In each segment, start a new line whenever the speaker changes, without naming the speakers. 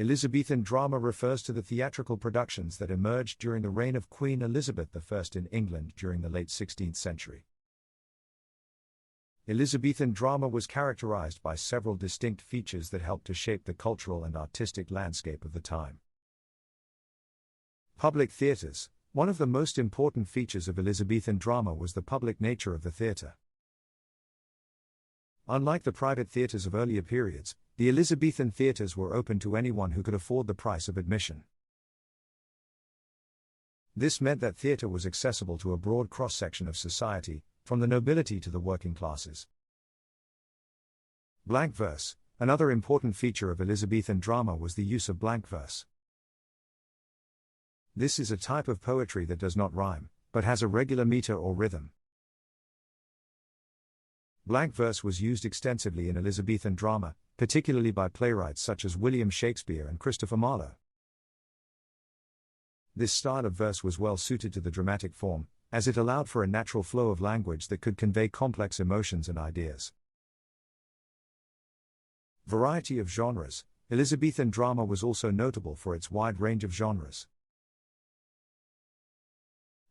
Elizabethan drama refers to the theatrical productions that emerged during the reign of Queen Elizabeth I in England during the late 16th century. Elizabethan drama was characterized by several distinct features that helped to shape the cultural and artistic landscape of the time. Public theatres. One of the most important features of Elizabethan drama was the public nature of the theatre. Unlike the private theatres of earlier periods, the Elizabethan theatres were open to anyone who could afford the price of admission. This meant that theatre was accessible to a broad cross-section of society, from the nobility to the working classes. Blank verse. Another important feature of Elizabethan drama was the use of blank verse. This is a type of poetry that does not rhyme, but has a regular meter or rhythm. Blank verse was used extensively in Elizabethan drama, particularly by playwrights such as William Shakespeare and Christopher Marlowe. This style of verse was well suited to the dramatic form, as it allowed for a natural flow of language that could convey complex emotions and ideas. Variety of genres. Elizabethan drama was also notable for its wide range of genres.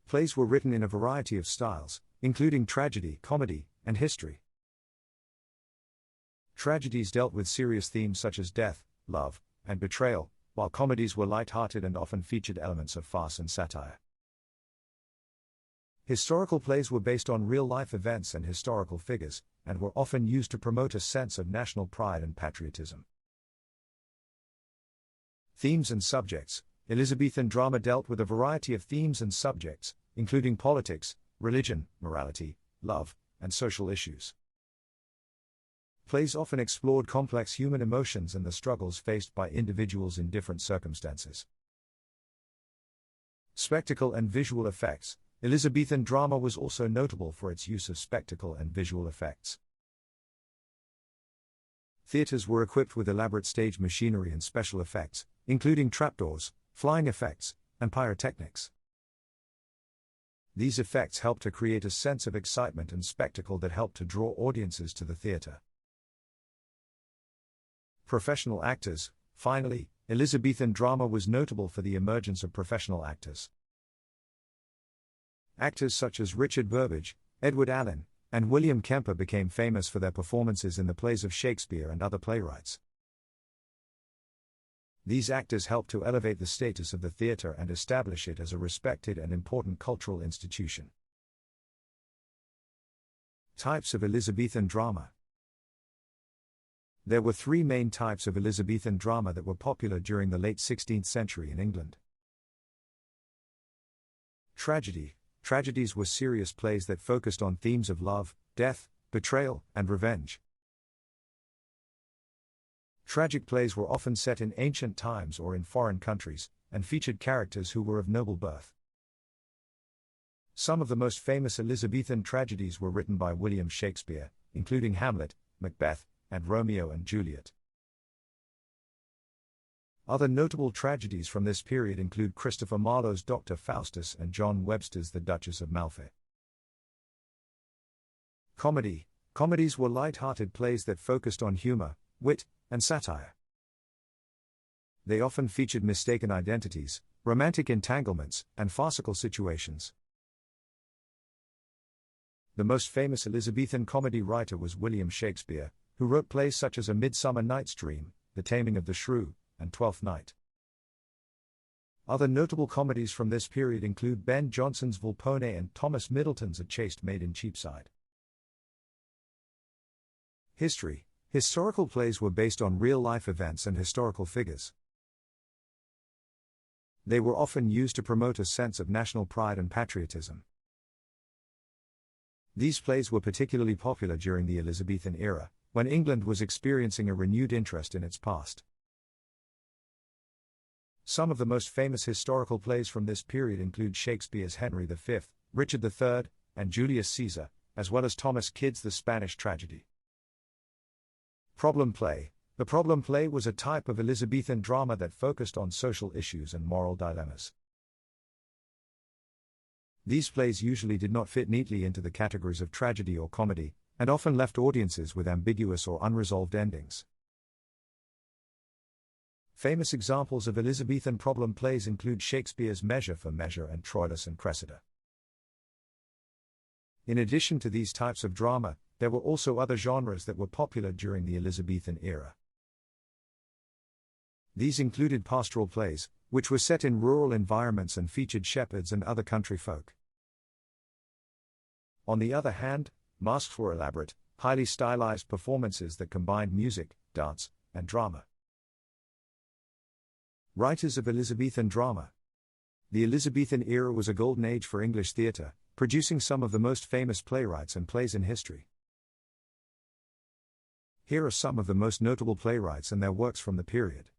Plays were written in a variety of styles, including tragedy, comedy, and history. Tragedies dealt with serious themes such as death, love, and betrayal, while comedies were light-hearted and often featured elements of farce and satire. Historical plays were based on real-life events and historical figures, and were often used to promote a sense of national pride and patriotism. Themes and subjects. Elizabethan drama dealt with a variety of themes and subjects, including politics, religion, morality, love, and social issues. Plays often explored complex human emotions and the struggles faced by individuals in different circumstances. Spectacle and visual effects. Elizabethan drama was also notable for its use of spectacle and visual effects. Theatres were equipped with elaborate stage machinery and special effects, including trapdoors, flying effects, and pyrotechnics. These effects helped to create a sense of excitement and spectacle that helped to draw audiences to the theatre. Professional actors. Finally, Elizabethan drama was notable for the emergence of professional actors. Actors such as Richard Burbage, Edward Allen, and William Kemper became famous for their performances in the plays of Shakespeare and other playwrights. These actors helped to elevate the status of the theatre and establish it as a respected and important cultural institution. Types of Elizabethan drama. There were three main types of Elizabethan drama that were popular during the late 16th century in England. Tragedy. Tragedies were serious plays that focused on themes of love, death, betrayal, and revenge. Tragic plays were often set in ancient times or in foreign countries, and featured characters who were of noble birth. Some of the most famous Elizabethan tragedies were written by William Shakespeare, including Hamlet, Macbeth, and Romeo and Juliet. Other notable tragedies from this period include Christopher Marlowe's Dr. Faustus and John Webster's The Duchess of Malfi. Comedy. Comedies were light-hearted plays that focused on humor, wit, and satire. They often featured mistaken identities, romantic entanglements, and farcical situations. The most famous Elizabethan comedy writer was William Shakespeare, who wrote plays such as A Midsummer Night's Dream, The Taming of the Shrew, and Twelfth Night. Other notable comedies from this period include Ben Jonson's Volpone and Thomas Middleton's A Chaste Maid in Cheapside. History. Historical plays were based on real-life events and historical figures. They were often used to promote a sense of national pride and patriotism. These plays were particularly popular during the Elizabethan era, when England was experiencing a renewed interest in its past. Some of the most famous historical plays from this period include Shakespeare's Henry V, Richard III, and Julius Caesar, as well as Thomas Kyd's The Spanish Tragedy. Problem play. The problem play was a type of Elizabethan drama that focused on social issues and moral dilemmas. These plays usually did not fit neatly into the categories of tragedy or comedy, and often left audiences with ambiguous or unresolved endings. Famous examples of Elizabethan problem plays include Shakespeare's Measure for Measure and Troilus and Cressida. In addition to these types of drama, there were also other genres that were popular during the Elizabethan era. These included pastoral plays, which were set in rural environments and featured shepherds and other country folk. On the other hand, masques were elaborate, highly stylized performances that combined music, dance, and drama. Writers of Elizabethan drama. The Elizabethan era was a golden age for English theatre, producing some of the most famous playwrights and plays in history. Here are some of the most notable playwrights and their works from the period.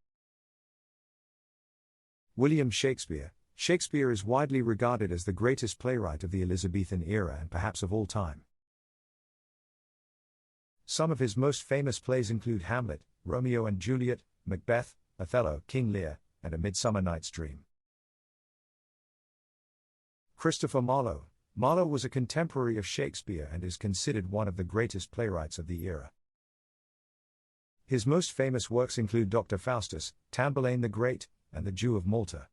William Shakespeare. Shakespeare is widely regarded as the greatest playwright of the Elizabethan era and perhaps of all time. Some of his most famous plays include Hamlet, Romeo and Juliet, Macbeth, Othello, King Lear, and A Midsummer Night's Dream. Christopher Marlowe. Marlowe was a contemporary of Shakespeare and is considered one of the greatest playwrights of the era. His most famous works include Dr. Faustus, Tamburlaine the Great, and The Jew of Malta.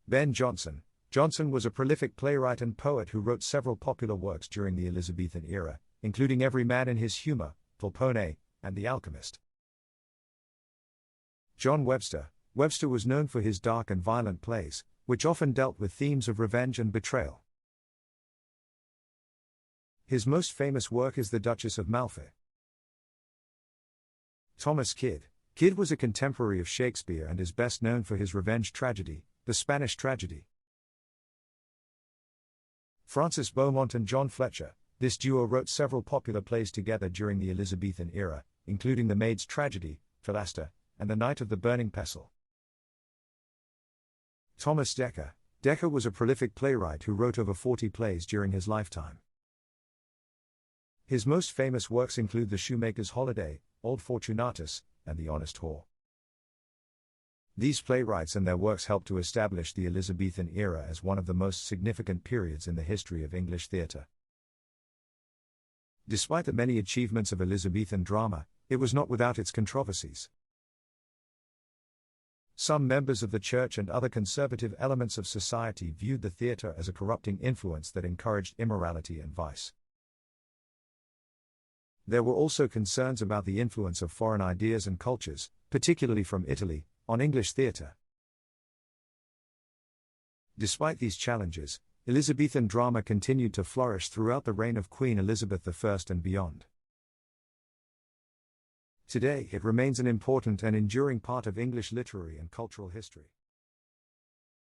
Ben Jonson. Jonson was a prolific playwright and poet who wrote several popular works during the Elizabethan era, including Every Man in His Humour, Volpone, and The Alchemist. John Webster. Webster was known for his dark and violent plays, which often dealt with themes of revenge and betrayal. His most famous work is The Duchess of Malfi. Thomas Kyd. Kyd was a contemporary of Shakespeare and is best known for his revenge tragedy, The Spanish Tragedy. Francis Beaumont and John Fletcher. This duo wrote several popular plays together during the Elizabethan era, including The Maid's Tragedy, Philaster, and The Knight of the Burning Pestle. Thomas Dekker. Dekker was a prolific playwright who wrote over 40 plays during his lifetime. His most famous works include The Shoemaker's Holiday, Old Fortunatus, and The Honest Whore. These playwrights and their works helped to establish the Elizabethan era as one of the most significant periods in the history of English theatre. Despite the many achievements of Elizabethan drama, it was not without its controversies. Some members of the church and other conservative elements of society viewed the theatre as a corrupting influence that encouraged immorality and vice. There were also concerns about the influence of foreign ideas and cultures, particularly from Italy, on English theatre. Despite these challenges, Elizabethan drama continued to flourish throughout the reign of Queen Elizabeth I and beyond. Today it remains an important and enduring part of English literary and cultural history.